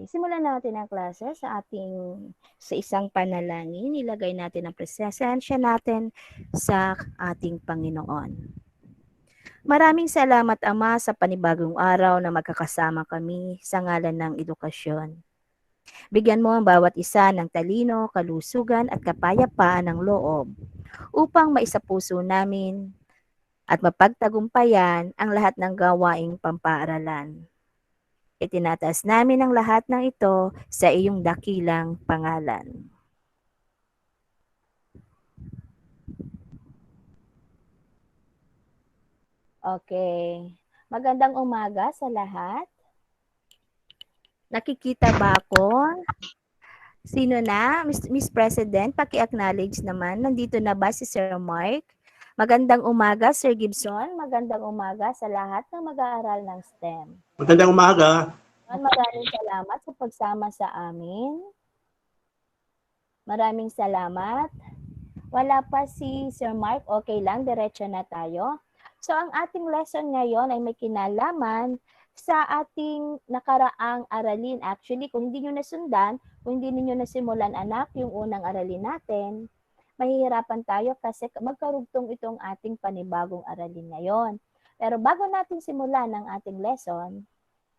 simulan natin ang klase sa isang panalangin. Ilagay natin ang presensya natin sa ating Panginoon. Maraming salamat, Ama, sa panibagong araw na magkakasama kami sa ngalan ng edukasyon. Bigyan mo ang bawat isa ng talino, kalusugan at kapayapaan ng loob upang maisapuso namin at mapagtagumpayan ang lahat ng gawaing pampaaralan. Itinataas namin ang lahat ng ito sa iyong dakilang pangalan. Okay. Magandang umaga sa lahat. Nakikita ba ako? Sino na? Miss President, paki-acknowledge naman. Nandito na ba si Sir Mark? Magandang umaga, Sir Gibson. Magandang umaga sa lahat ng mag-aaral ng STEM. Magandang umaga. Maraming salamat sa pagsama sa amin. Maraming salamat. Wala pa si Sir Mark. Okay lang, diretso na tayo. So, ang ating lesson ngayon ay may kinalaman sa ating nakaraang aralin. Actually, kung hindi nyo nasundan, kung hindi niyo nasimulan, anak, yung unang aralin natin, mahihirapan tayo kasi magkarugtong itong ating panibagong aralin ngayon. Pero bago natin simulan ang ating lesson,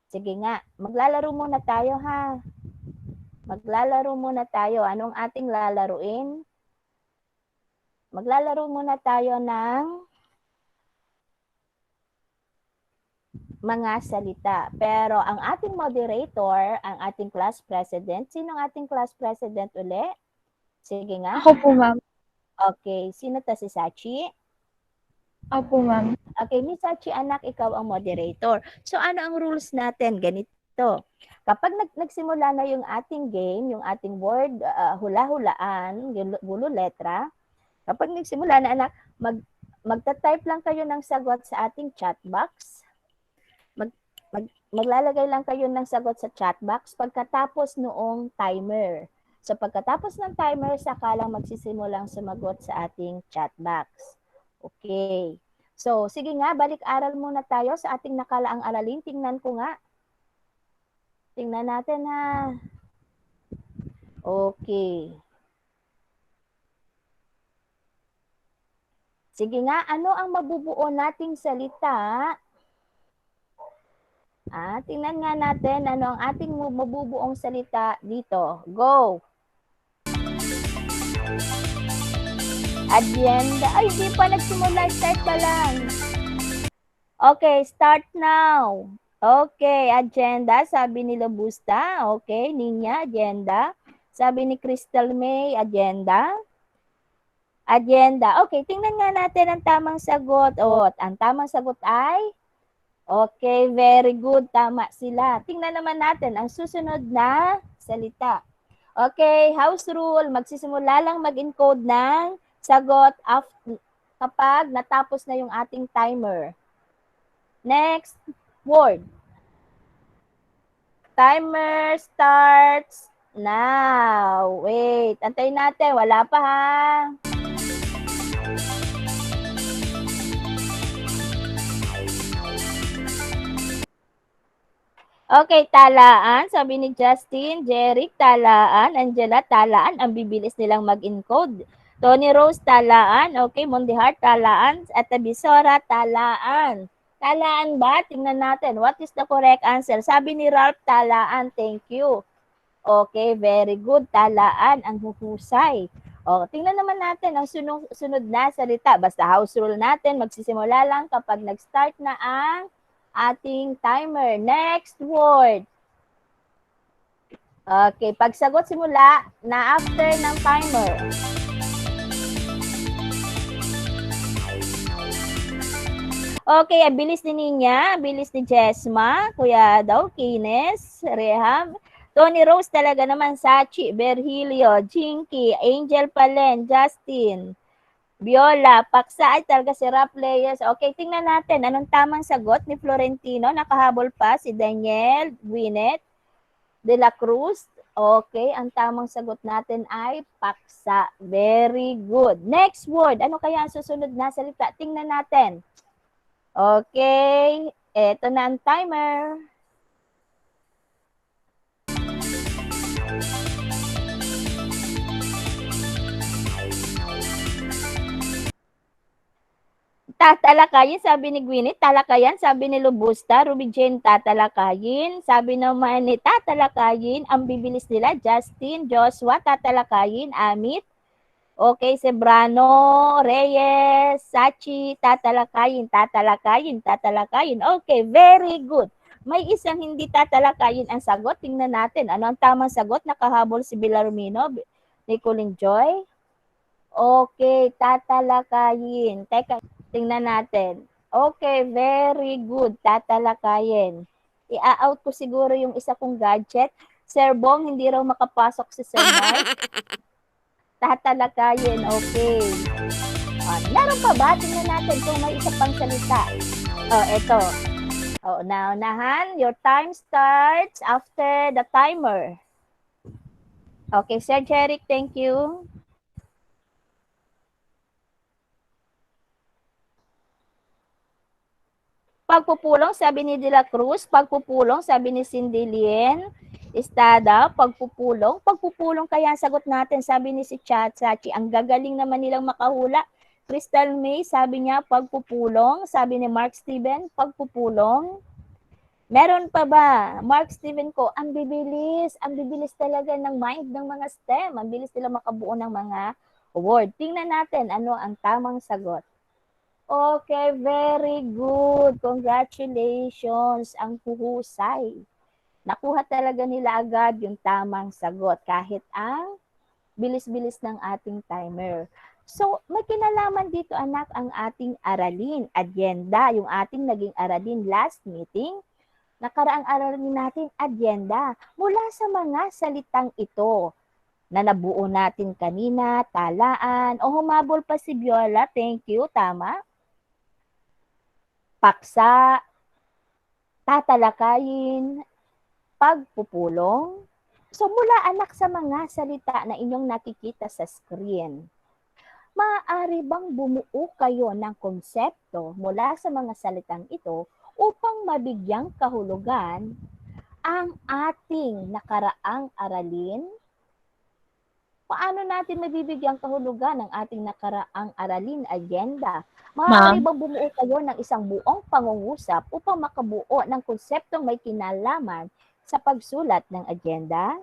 sige nga, maglalaro muna tayo ha. Maglalaro muna tayo. Anong ating lalaruin? Maglalaro muna tayo ng mga salita. Pero ang ating moderator, ang ating class president, sino ang ating class president uli? Sige nga. Ako po, ma'am. Okay, sino to, si Sachi? Opo, ma'am. Okay, Miss Sachi, anak, ikaw ang moderator. So ano ang rules natin? Ganito. Kapag nagsimula na yung ating game, yung ating word, hula-hulaan, gulo letra, kapag nagsimula na, anak, magta-type lang kayo ng sagot sa ating chat box. Maglalagay lang kayo ng sagot sa chat box pagkatapos noong timer. So pagkatapos ng timer, saka lang magsisimulang sumagot sa ating chat box. Okay. So sige nga, balik-aral muna tayo sa ating nakalaang aralin. Tingnan ko nga. Tingnan natin ha. Okay. Sige nga, ano ang mabubuo nating salita? Tingnan nga natin ano ang ating mabubuong salita dito. Go! Agenda. Ay, hindi pa nagsimula. Start pa lang. Okay, start now. Okay, agenda. Sabi ni Lobusta. Okay, Ninya, agenda. Sabi ni Crystal May, agenda. Agenda. Okay, tingnan nga natin ang tamang sagot. Ang tamang sagot ay okay, very good. Tama sila. Tingnan naman natin ang susunod na salita. Okay, house rule. Magsisimula lang mag-encode ng sagot kapag natapos na yung ating timer. Next word. Timer starts now. Wait, antayin natin. Wala pa ha. Okay, talaan. Sabi ni Justin, Jeric, talaan. Angela, talaan. Ang bibilis nilang mag-encode. Tony Rose, talaan. Okay, Mondihart, talaan. At Tabisora, talaan. Talaan ba? Tingnan natin. What is the correct answer? Sabi ni Ralph, talaan. Thank you. Okay, very good. Talaan ang huhusay. Tingnan naman natin ang sunod na salita. Basta house rule natin. Magsisimula lang kapag nag-start na ang ating timer. Next word. Okay, pagsagot simula na after ng timer. Okay, bilis ni Ninya, bilis ni Jesma, Kuya daw, Kines, Rehab, Tony Rose talaga naman, Sachi, Berhilio, Jinky, Angel Palen, Justin, Viola, Paksa, ay talaga si rap players. Okay, tingnan natin. Anong tamang sagot ni Florentino? Nakahabol pa si Daniel, Gwyneth, De La Cruz. Okay, ang tamang sagot natin ay paksa. Very good. Next word. Ano kaya ang susunod na salita? Tingnan natin. Okay, eto na ang timer. Tatalakayin, sabi ni Gwyneth. Talakayan, sabi ni Lubusta. Ruby Jane, tatalakayin. Sabi naman ni tatalakayin. Ang bibilis nila, Justin, Joshua, tatalakayin. Amit. Okay, Sebrano, Reyes, Sachi, tatalakayin, tatalakayin, tatalakayin. Okay, very good. May isang hindi tatalakayin ang sagot. Tingnan natin. Ano ang tamang sagot? Nakahabol si Bilarmino, Nicoline Joy. Okay, tatalakayin. Teka, tingnan natin. Okay, very good. Tatalakayin. I-out ko siguro yung isa kong gadget. Sir Bong, hindi raw makapasok si Sir Mark. Tatalakayin. Okay. Meron pa ba? Tingnan natin kung may isa pang salita. Eto. Naunahan. Your time starts after the timer. Okay, Sir Jeric, thank you. Pagpupulong, sabi ni De La Cruz. Pagpupulong, sabi ni Cindy Lien. Estada, pagpupulong. Pagpupulong kaya ang sagot natin, sabi ni si Chachi. Ang gagaling naman nilang makahula. Crystal May, sabi niya, pagpupulong. Sabi ni Mark Steven, pagpupulong. Meron pa ba? Mark Steven ko, ang bibilis. Ang bibilis talaga ng mind ng mga STEM. Ang bilis nila makabuo ng mga word. Tingnan natin ano ang tamang sagot. Okay, very good. Congratulations. Ang huhusay. Nakuha talaga nila agad yung tamang sagot kahit ang bilis-bilis ng ating timer. So, may kinalaman dito anak ang ating aralin, agenda, yung ating naging aralin last meeting. Nakaraang aralin natin agenda mula sa mga salitang ito na nabuo natin kanina, talaan, o humabol pa si Viola, thank you, tama? Paksa, tatalakayin, pagpupulong. So mula anak sa mga salita na inyong nakikita sa screen, maaari bang bumuo kayo ng konsepto mula sa mga salitang ito upang mabigyang kahulugan ang ating nakaraang aralin? Paano natin mabibigyang kahulugan ang ating nakaraang aralin agenda? Maaari bang bumuo kayo ng isang buong pangungusap upang makabuo ng konseptong may kinalaman sa pagsulat ng agenda?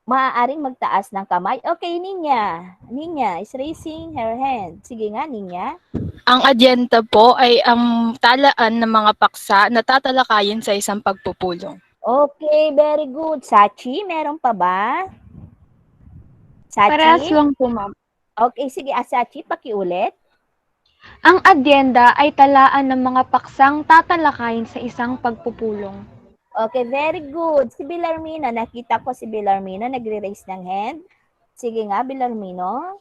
Maaaring magtaas ng kamay. Okay, Ninya. Ninya is raising her hand. Sige nga, Ninya. Ang agenda po ay ang talaan ng mga paksa na tatalakayin sa isang pagpupulong. Okay, very good. Sachi, meron pa ba? Sachi? Parehas lang po, ma'am. Okay, sige. Sachi, pakiulit. Ang adyenda ay talaan ng mga paksang tatalakayin sa isang pagpupulong. Okay, very good. Si Bilarmino, nakita ko si Bilarmino nagre-raise ng hand. Sige nga, Bilarmino.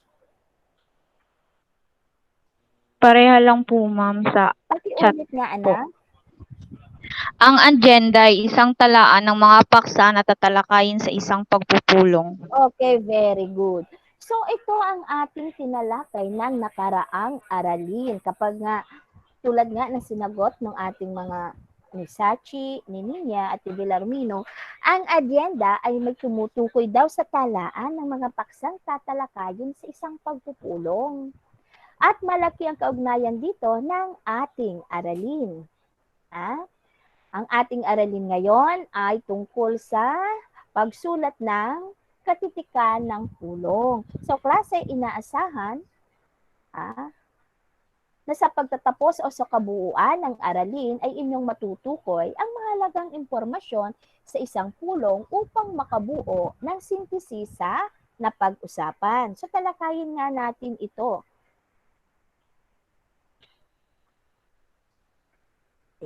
Pareha lang po, ma'am, sa Pakiulit nga, anak. ang agenda ay isang talaan ng mga paksa na tatalakayin sa isang pagpupulong. Okay, very good. So, ito ang ating tinalakay ng nakaraang aralin. Kapag nga, tulad nga ng sinagot ng ating mga ni Sachi, ni Ninya, at ni Bilarmino, ang agenda ay may tumutukoy daw sa talaan ng mga paksang tatalakayin sa isang pagpupulong. At malaki ang kaugnayan dito ng ating aralin. Ang ating aralin ngayon ay tungkol sa pagsulat ng katitikan ng pulong. So, klase, inaasahan na sa pagtatapos o sa kabuuan ng aralin ay inyong matutukoy ang mahalagang impormasyon sa isang pulong upang makabuo ng sintisisa na pag-usapan. So, talakayin nga natin ito.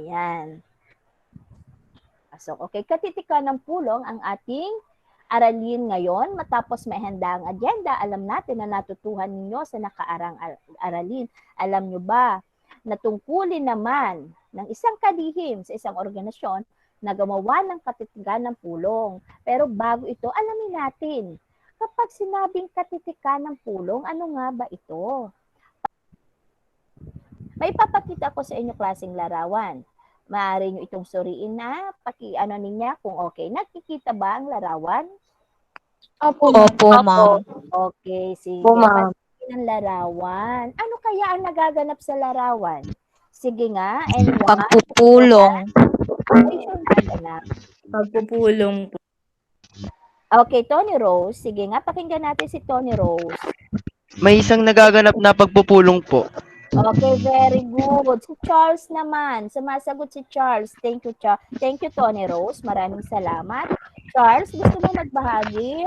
Ayan. So, okay, katitikan ng pulong ang ating aralin ngayon. Matapos may handa ang agenda, alam natin na natutuhan ninyo sa nakaarang aralin. Alam nyo ba na tungkulin naman ng isang kalihim sa isang organisasyon na gumawa ng katitikan ng pulong. Pero bago ito, alamin natin, kapag sinabing katitikan ng pulong, ano nga ba ito? May papakita ko sa inyo klaseng larawan. Maaari nyo itong suriin na, paki-ano niya kung okay. Nakikita ba ang larawan? Opo, ma'am. Opo, ma'am. Okay, sige. Opo, ma'am. Patingin ang larawan. Ano kaya ang nagaganap sa larawan? Sige nga, anyone? Pagpupulong. Raise your hand, anak. Pagpupulong po. Okay, Tony Rose. Sige nga, pakinggan natin si Tony Rose. May isang nagaganap na pagpupulong po. Okay, very good. Si Charles naman. Sumasagot si Charles. Thank you, Thank you, Tony Rose. Maraming salamat. Charles, gusto mo magbahagi?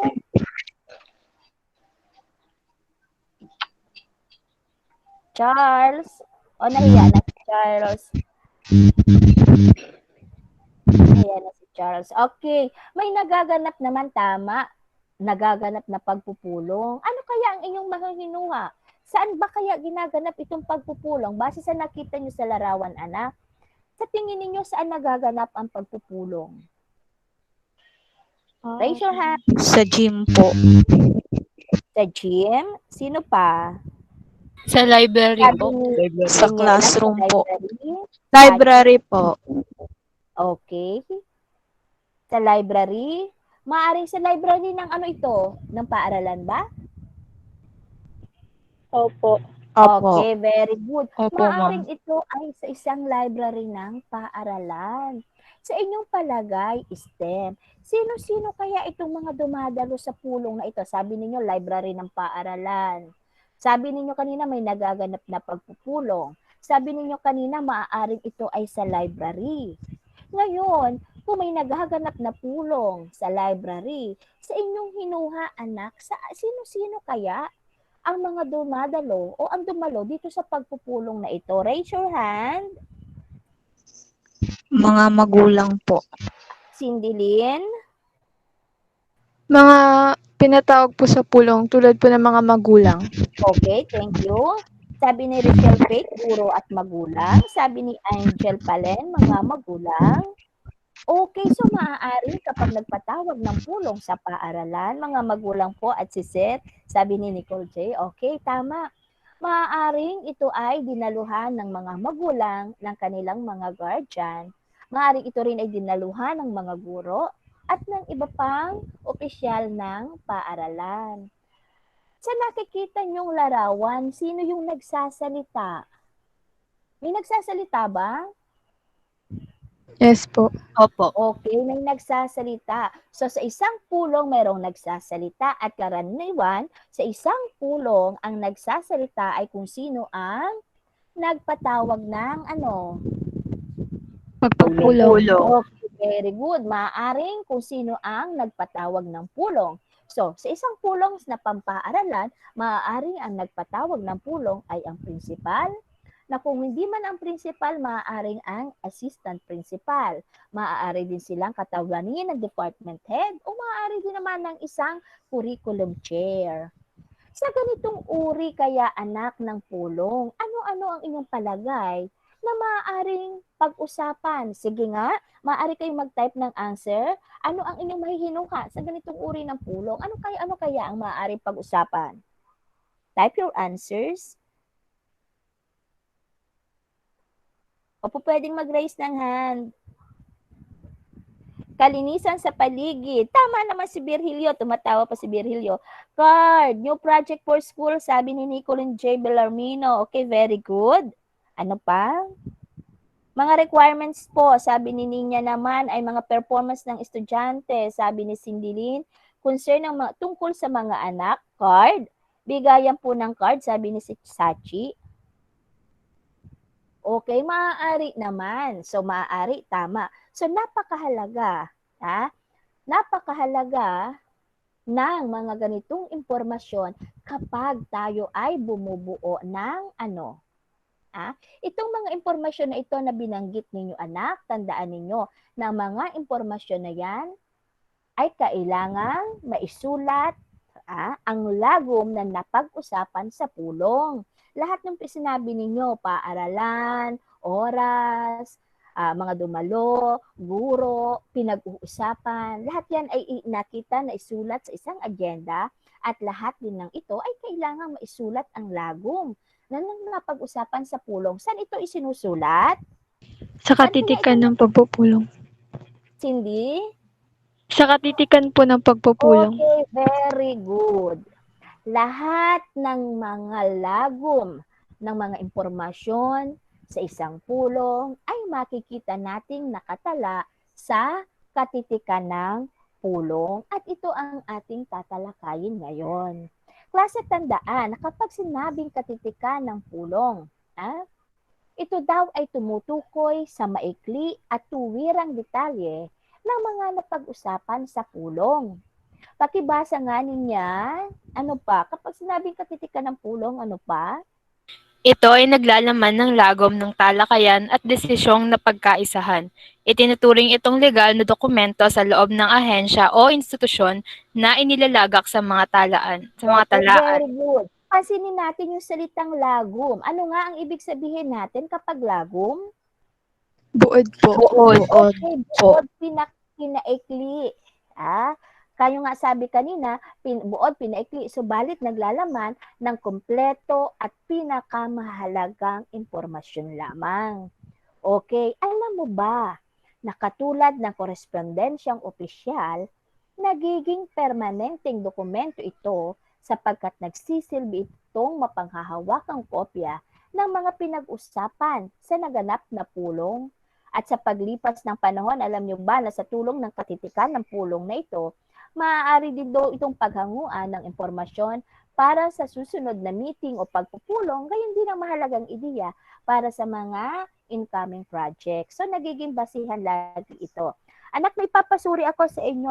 Charles? O, nahiya na si Charles. Nahiya na si Charles. Okay. May nagaganap naman, tama. Nagaganap na pagpupulong. Ano kaya ang inyong mahihinuha? Saan ba kaya ginaganap itong pagpupulong? Base sa nakita nyo sa larawan, anak, sa tingin ninyo saan nagaganap ang pagpupulong? Raise your hand. Sa gym po. Sa gym? Sino pa? Sa library Sabi po. ni Sa Daniela, classroom sa po. library? Library po. Okay. Sa library? Maaring sa library ng ano ito? Ng paaralan ba? Opo. Okay, very good. Opo, Maaring ito ay sa isang library ng paaralan. Sa inyong palagay, STEM, sino-sino kaya itong mga dumadalo sa pulong na ito? Sabi ninyo, library ng paaralan. Sabi ninyo kanina, may nagaganap na pagpupulong. Sabi ninyo kanina, maaaring ito ay sa library. Ngayon, kung may naghaganap na pulong sa library, sa inyong hinuha, anak, sino-sino kaya ang mga dumadalo o ang dumalo dito sa pagpupulong na ito? Raise your hand. Mga magulang po. Cindy Lynn. Mga pinatawag po sa pulong tulad po ng mga magulang. Okay, thank you. Sabi ni Rachel Faith, guro at magulang. Sabi ni Angel Palen, mga magulang. Okay, so maaari kapag nagpatawag ng pulong sa paaralan, mga magulang po at si Seth, sabi ni Nicole J. Okay, tama. Maaaring ito ay dinaluhan ng mga magulang ng kanilang mga guardian. Maaaring ito rin ay dinaluhan ng mga guro at ng iba pang opisyal ng paaralan. Sa nakikita niyong larawan, sino yung nagsasalita? May nagsasalita ba? Yes po. Opo. Okay, may nagsasalita. So sa isang pulong mayroong nagsasalita at karaniwan sa isang pulong ang nagsasalita ay kung sino ang nagpatawag ng ano? Pagpupulong. Okay, very good. Maaaring kung sino ang nagpatawag ng pulong. So, sa isang pulong na pampaaralan, maaaring ang nagpatawag ng pulong ay ang principal, na kung hindi man ang principal, maaaring ang assistant principal. Maaari din silang katawanin ng department head o maaari din naman ng isang curriculum chair. Sa ganitong uri kaya anak ng pulong, ano-ano ang inyong palagay na maaaring pag-usapan? Sige nga, maaari kayong mag-type ng answer. Ano ang inyong mahihinuha sa ganitong uri ng pulong? Ano kaya ang maaaring pag-usapan? Type your answers. O po pwedeng mag-raise ng hand. Kalinisan sa paligid. Tama naman si Virgilio. Tumatawa pa si Virgilio. Card. New project for school. Sabi ni Nicolin J. Bellarmino. Okay, very good. Ano pa? Mga requirements po. Sabi ni Ninya naman ay mga performance ng estudyante. Sabi ni Cindy Lynn. Concern ng tungkol sa mga anak. Card. Bigayan po ng card. Sabi ni Sachi. Okay, maaari naman. So, maaari, tama. So, napakahalaga, napakahalaga ng mga ganitong impormasyon kapag tayo ay bumubuo ng ano. Itong mga impormasyon na ito na binanggit ninyo anak, tandaan ninyo na mga impormasyon na yan ay kailangang maisulat ang lagom na napag-usapan sa pulong. Lahat ng sinabi ninyo, paaralan, oras, mga dumalo, guro, pinag-uusapan, lahat yan ay nakita na isulat sa isang agenda at lahat din ng ito ay kailangang maisulat ang lagom na napag-usapan sa pulong. Saan ito isinusulat? Sa katitikan ng pagpupulong. Cindy? Sa katitikan po ng pagpupulong. Okay, very good. Lahat ng mga lagom ng mga impormasyon sa isang pulong ay makikita nating nakatala sa katitikan ng pulong at ito ang ating tatalakayin ngayon. Klase, tandaan na kapag sinabing katitikan ng pulong, ito daw ay tumutukoy sa maikli at tuwirang detalye ng mga napag-usapan sa pulong. Pakibasa nga niya, ano pa? Kapag sinabing katitikan ng pulong, ano pa? Ito ay naglalaman ng lagom ng talakayan at desisyong napagkaisahan. Itinuturing itong legal na dokumento sa loob ng ahensya o institusyon na inilalagak sa mga Okay, talaan. very good. Pansinin natin yung salitang lagom. Ano nga ang ibig sabihin natin kapag lagom? Buod po. Buod. Okay, buod, pinaikli. Kayo nga sabi kanina, buod, pinaikli, subalit naglalaman ng kumpleto at pinakamahalagang impormasyon lamang. Okay, alam mo ba na katulad ng korespondensyang opisyal, nagiging permanenteng dokumento ito sapagkat nagsisilbi itong mapanghahawakang kopya ng mga pinag-usapan sa naganap na pulong. At sa paglipas ng panahon, alam nyo ba na sa tulong ng katitikan ng pulong na ito, maaari din daw itong paghanguan ng impormasyon para sa susunod na meeting o pagpupulong, gayon din ang mahalagang ideya para sa mga incoming project. So, nagiging basihan lagi ito. Anak, may papasuri ako sa inyo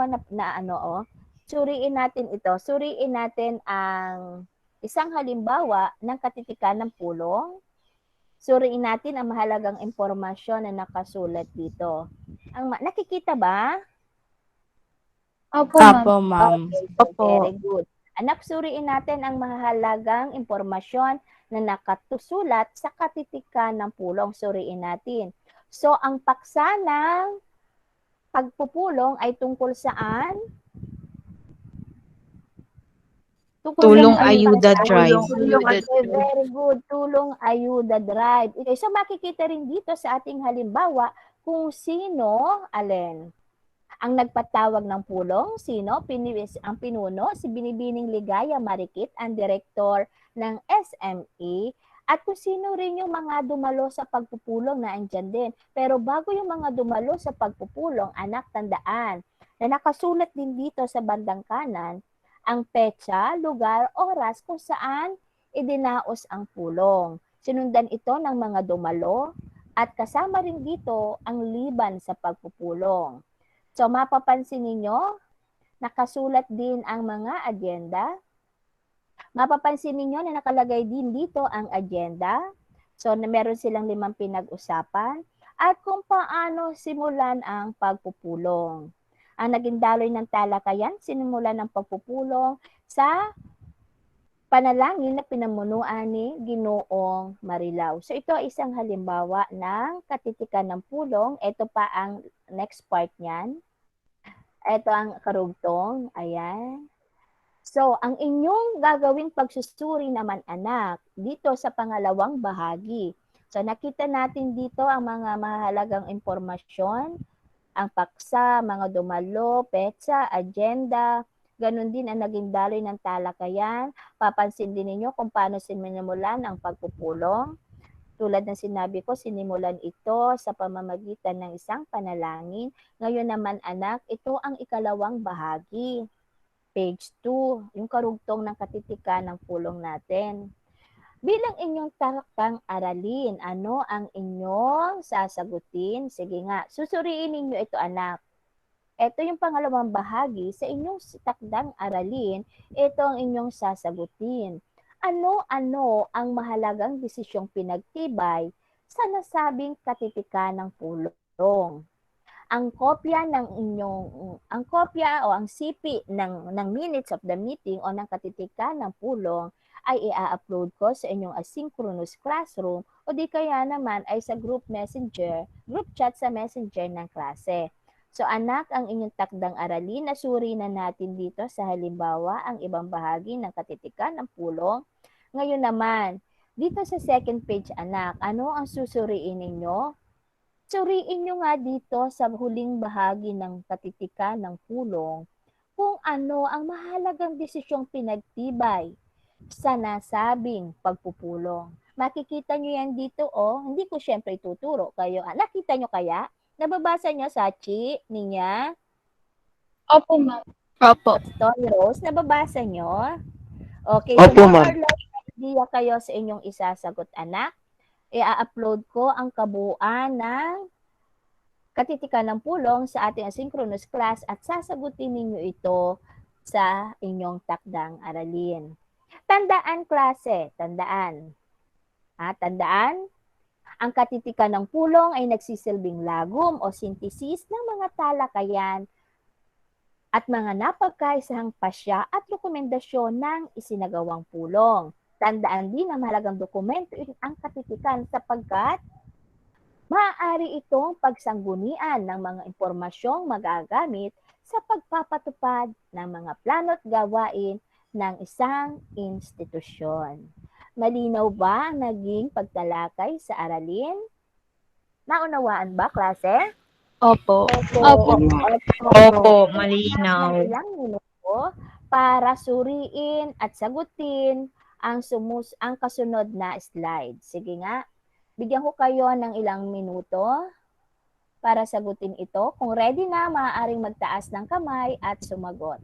suriin natin ito. Suriin natin ang isang halimbawa ng katitikan ng pulong. Suriin natin ang mahalagang impormasyon na nakasulat dito. Nakikita ba? Opo, ma'am. Apo, ma'am. Okay, very good. Anak, suriin natin ang mahalagang impormasyon na nakatusulat sa katitikan ng pulong. Suriin natin. So, ang paksa ng pagpupulong ay tungkol saan? Tulong Ayuda Drive. Okay, very good. Tulong Ayuda Drive. Okay, so makikita rin dito sa ating halimbawa kung sino, alin, ang nagpatawag ng pulong, sino, ang pinuno, si Binibining Ligaya Marikit, ang direktor ng SME, at kung sino rin yung mga dumalo sa pagpupulong na andyan din. Pero bago yung mga dumalo sa pagpupulong, anak, tandaan na nakasulat din dito sa bandang kanan ang petsa, lugar, oras kung saan idinaos ang pulong. Sinundan ito ng mga dumalo at kasama rin dito ang liban sa pagpupulong. So mapapansin ninyo, nakasulat din ang mga agenda. Mapapansin ninyo na nakalagay din dito ang agenda. So meron silang 5 pinag-usapan at kung paano simulan ang pagpupulong. Ang naging daloy ng talakayan, sinimulan ng pagpupulong sa panalangin na pinamunuan ni Ginoong Marilao. So ito ay isang halimbawa ng katitikan ng pulong. Ito pa ang next part niyan. Ito ang karugtong. Ayan. So, ang inyong gagawing pagsusuri naman, anak, dito sa pangalawang bahagi. So, nakita natin dito ang mga mahalagang impormasyon, ang paksa, mga dumalo, petsa, agenda, ganun din ang naging daloy ng talakayan. Papansin din ninyo kung paano sinimulan ang pagpupulong. Tulad ng sinabi ko, sinimulan ito sa pamamagitan ng isang panalangin. Ngayon naman, anak, ito ang ikalawang bahagi. Page 2, yung karugtong ng katitikan ng pulong natin. Bilang inyong taktang aralin, ano ang inyong sasagutin? Sige nga, susuriin ninyo ito, anak. Ito yung pangalawang bahagi sa inyong takdang aralin, ito ang inyong sasagutin. Ano-ano ang mahalagang desisyong pinagtibay sa nasabing katitikan ng pulong? Ang kopya o ang sipi ng minutes of the meeting o ng katitikan ng pulong ay i-upload ko sa inyong asynchronous classroom o di kaya naman ay sa group chat sa messenger ng klase. So anak, ang inyong takdang aralin, nasuri na natin dito sa halimbawa ang ibang bahagi ng katitikan ng pulong. Ngayon naman, dito sa second page, anak, ano ang susuriin ninyo? Suriin nyo nga dito sa huling bahagi ng katitikan ng pulong kung ano ang mahalagang desisyong pinagtibay sa nasabing pagpupulong. Makikita nyo yan dito, oh. Hindi ko syempre ituturo kayo. Nakita nyo kaya? Nababasa nyo, Sachi, Ninya, Opo, ma'am. Opo. Tony Rose, nababasa nyo? Okay, so Opo, more ma'am. or less, idea kayo sa inyong isasagot, anak. I-upload ko ang kabuuan ng katitikan ng pulong sa ating asynchronous class at sasagutin ninyo ito sa inyong takdang aralin. Tandaan, klase, tandaan. Tandaan, ang katitikan ng pulong ay nagsisilbing lagom o sintesis ng mga talakayan at mga napagkaisahang pasya at rekomendasyon ng isinagawang pulong. Tandaan din na mahalagang dokumento ang katitikan sapagkat maaari itong pagsanggunian ng mga impormasyong magagamit sa pagpapatupad ng mga plano at gawain ng isang institusyon. Malinaw ba ang naging pagtalakay sa aralin? Naunawaan ba, klase? Opo. Opo. Opo, malinaw. Ng ilang minuto para suriin at sagutin ang kasunod na slide. Sige nga, bigyan ko kayo ng ilang minuto para sagutin ito. Kung ready na, maaaring magtaas ng kamay at sumagot.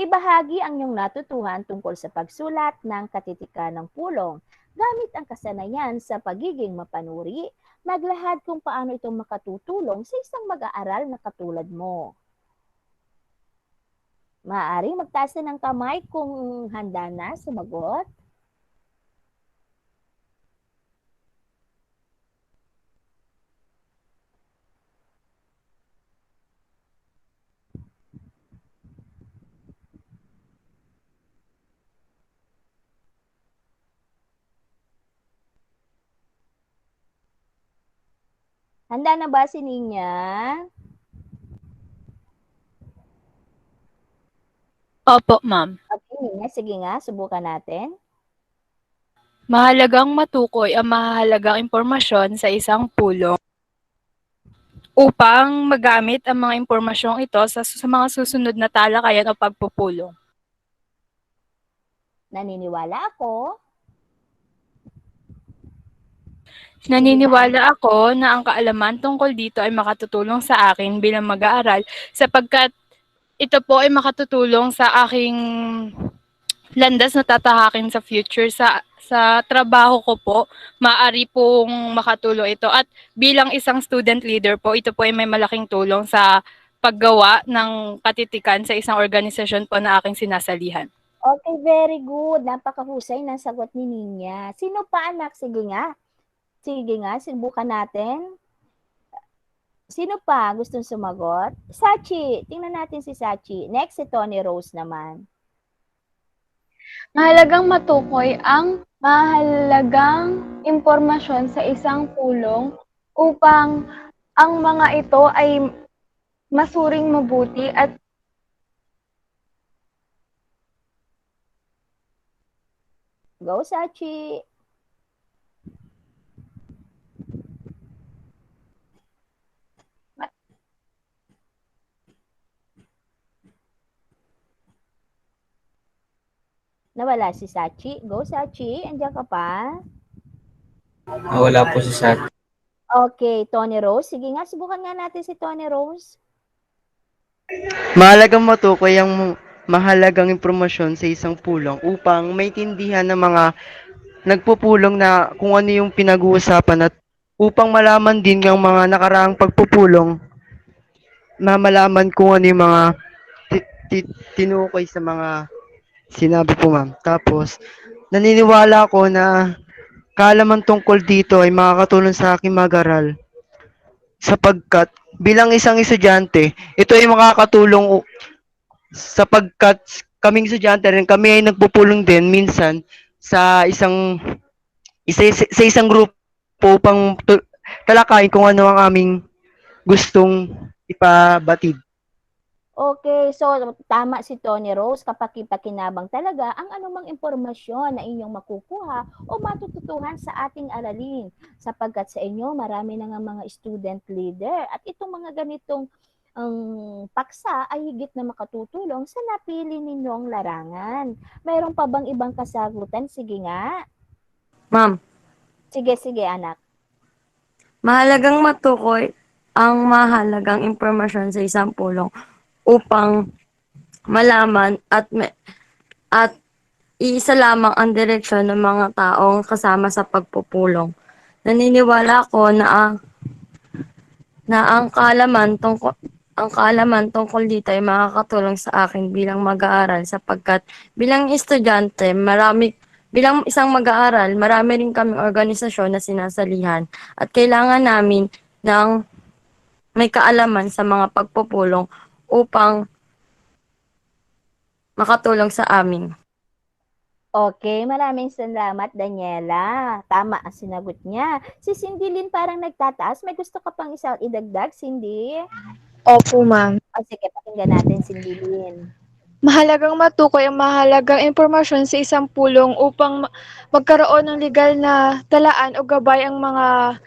Ibahagi ang iyong natutuhan tungkol sa pagsulat ng katitikan ng pulong. Gamit ang kasanayan sa pagiging mapanuri, maglahad kung paano ito makatutulong sa isang mag-aaral na katulad mo. Maaaring magtaas na ng kamay kung handa na sumagot. Handa na ba si Ninya? Opo, ma'am. Okay, Ninya, sige nga, subukan natin. Mahalagang matukoy ang mahalagang impormasyon sa isang pulong upang magamit ang mga impormasyong ito sa mga susunod na talakayan o pagpupulong. Naniniwala ako. Naniniwala ako na ang kaalaman tungkol dito ay makatutulong sa akin bilang mag-aaral sapagkat ito po ay makatutulong sa aking landas na tatahakin sa future sa trabaho ko po, maaari pong makatulong ito. At bilang isang student leader po, ito po ay may malaking tulong sa paggawa ng katitikan sa isang organisasyon po na aking sinasalihan. Okay, very good. Napakahusay ng sagot ni Ninya. Sino pa, anak? Sige nga. Sige nga, subukan natin. Sino pa gustong sumagot? Sachi. Tingnan natin si Sachi. Next, si Tony Rose naman. Mahalagang matukoy ang mahalagang impormasyon sa isang pulong upang ang mga ito ay masuring mabuti at Go, Sachi. Nawala si Sachi. Go, Sachi. Andiyan ka pa? Wala po si Sat. Okay, Tony Rose. Sige nga, subukan nga natin si Tony Rose. Mahalagang matukoy ang mahalagang impormasyon sa isang pulong upang maintindihan ng mga nagpupulong na kung ano yung pinag-uusapan at upang malaman din ng mga nakaraang pagpupulong na malaman kung ano yung mga tinukoy sa mga sinabi po, ma'am. Tapos, naniniwala ako na kaalaman tungkol dito ay makakatulong sa aking mag-aral sapagkat bilang isang estudyante, ito ay makakatulong sapagkat kaming estudyante rin, kami ay nagpupulong din minsan sa isang grupo upang talakayin kung ano ang aming gustong ipabatid. Okay, so tama si Tony Rose, kapaki-pakinabang talaga ang anumang impormasyon na inyong makukuha o matututuhan sa ating aralin sapagkat sa inyo marami na nga mga student leader at itong mga ganitong ang paksa ay higit na makatutulong sa napili ninyong larangan. Mayroon pa bang ibang kasagutan? Sige nga. Ma'am, Sige, anak. mahalagang matukoy ang mahalagang impormasyon sa isang pulong upang malaman at iisa lamang ang direksyon ng mga taong kasama sa pagpupulong. Naniniwala ako na ang kaalaman tungkol dito ay makakatulong sa akin bilang mag-aaral sapagkat bilang estudyante, bilang isang mag-aaral, marami rin kaming organisasyon na sinasalihan at kailangan namin ng may kaalaman sa mga pagpupulong upang makatulong sa amin. Okay, maraming salamat, Daniela. Tama ang sinagot niya. Si Cindy Lynn parang nagtataas. May gusto ka pang isa idagdag, Cindy? Opo, ma'am. O sige, pakinggan natin, Cindy Lynn. Mahalagang matukoy ang mahalagang impormasyon sa isang pulong upang magkaroon ng legal na talaan o gabay ang mga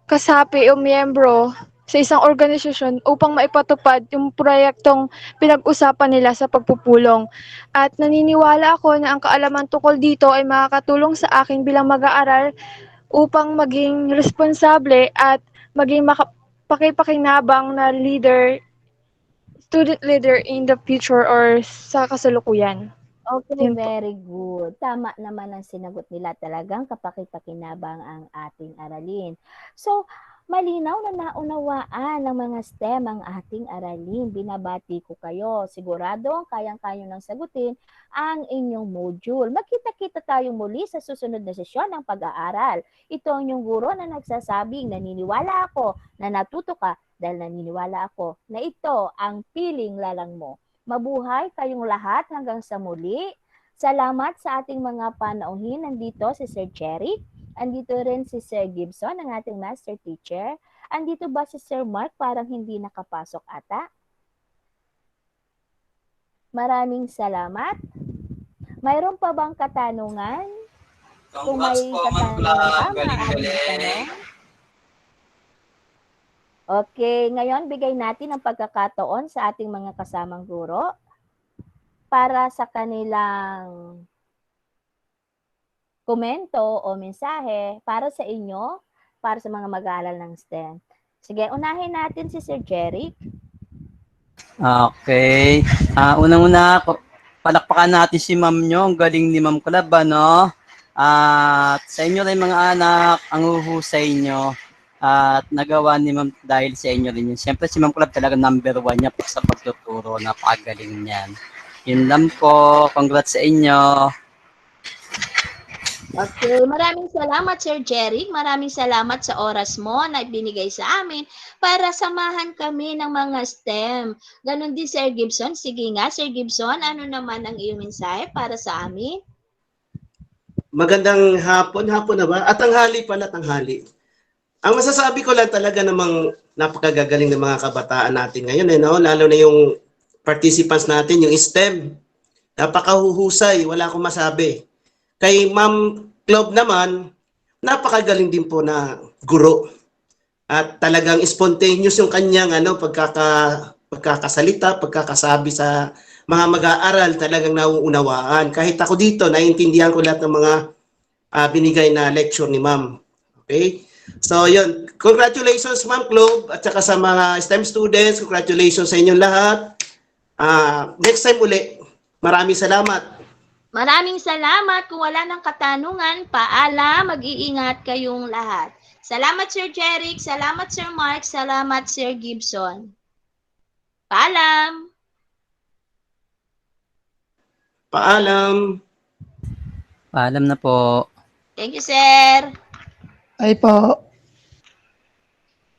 kasapi o miyembro sa isang organisasyon upang maipatupad yung proyektong pinag-usapan nila sa pagpupulong. At naniniwala ako na ang kaalaman tungkol dito ay makakatulong sa akin bilang mag-aaral upang maging responsable at maging pakipakinabang na student leader in the future or sa kasalukuyan. Okay, Yun po. very good. Tama naman ang sinagot nila. Talagang kapakipakinabang ang ating aralin. So, malinaw na naunawaan ng mga STEM ang ating aralin. Binabati ko kayo. Sigurado kayang-kayo nang sagutin ang inyong module. Magkita-kita tayo muli sa susunod na sesyon ng pag-aaral. Ito ang inyong guro na nagsasabing naniniwala ako na natuto ka dahil naniniwala ako na ito ang piling lalang mo. Mabuhay kayong lahat hanggang sa muli. Salamat sa ating mga panauhin. Nandito si Sir Cherry. Andito rin si Sir Gibson, ang ating master teacher. Andito ba si Sir Mark? Parang hindi nakapasok ata. Maraming salamat. Mayroon pa bang katanungan? Kung may katanungan ka, maaaring tanong. Okay, ngayon bigay natin ang pagkakataon sa ating mga kasamang guro para sa kanilang komento o mensahe para sa inyo, para sa mga mag-aaral ng STEM. Sige, unahin natin si Sir Jeric. Okay. Unang-una, palakpakan natin si ma'am nyo. Ang galing ni Ma'am Club, ano? At sa inyo rin mga anak, ang uhusay nyo. At nagawa ni Ma'am dahil sa inyo rin yun. Siyempre si Ma'am Club talaga number 1 niya sa pagtuturo. Napakagaling niyan. Yun lang po. Congrats sa inyo. Okay, maraming salamat Sir Jeric. Maraming salamat sa oras mo na ibinigay sa amin para samahan kami ng mga STEM. Ganon din Sir Gibson. Sige nga Sir Gibson, ano naman ang iyong mensahe para sa amin? Magandang hapon na ba? At tanghali pala, tanghali. Ang masasabi ko lang talaga namang napakagagaling ng mga kabataan natin ngayon, no? Lalo na yung participants natin, yung STEM. Napakahuhusay, wala akong masabi. Kay Ma'am Club naman, napakagaling din po na guro. At talagang spontaneous yung kanyang pagkakasalita, pagkakasabi sa mga mag-aaral, talagang nauunawaan. Kahit ako dito, naiintindihan ko lahat ng mga binigay na lecture ni Ma'am. Okay? So, yun. Congratulations, Ma'am Club, at saka sa mga STEM students, congratulations sa inyong lahat. Next time uli. Maraming salamat. Maraming salamat. Kung wala ng katanungan, paalam, mag-iingat kayong lahat. Salamat Sir Jeric, salamat Sir Mark, salamat Sir Gibson. Paalam. Paalam. Paalam na po. Thank you, sir. Ay po.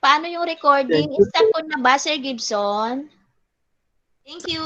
Paano yung recording? Stop ko na ba, Sir Gibson? Thank you.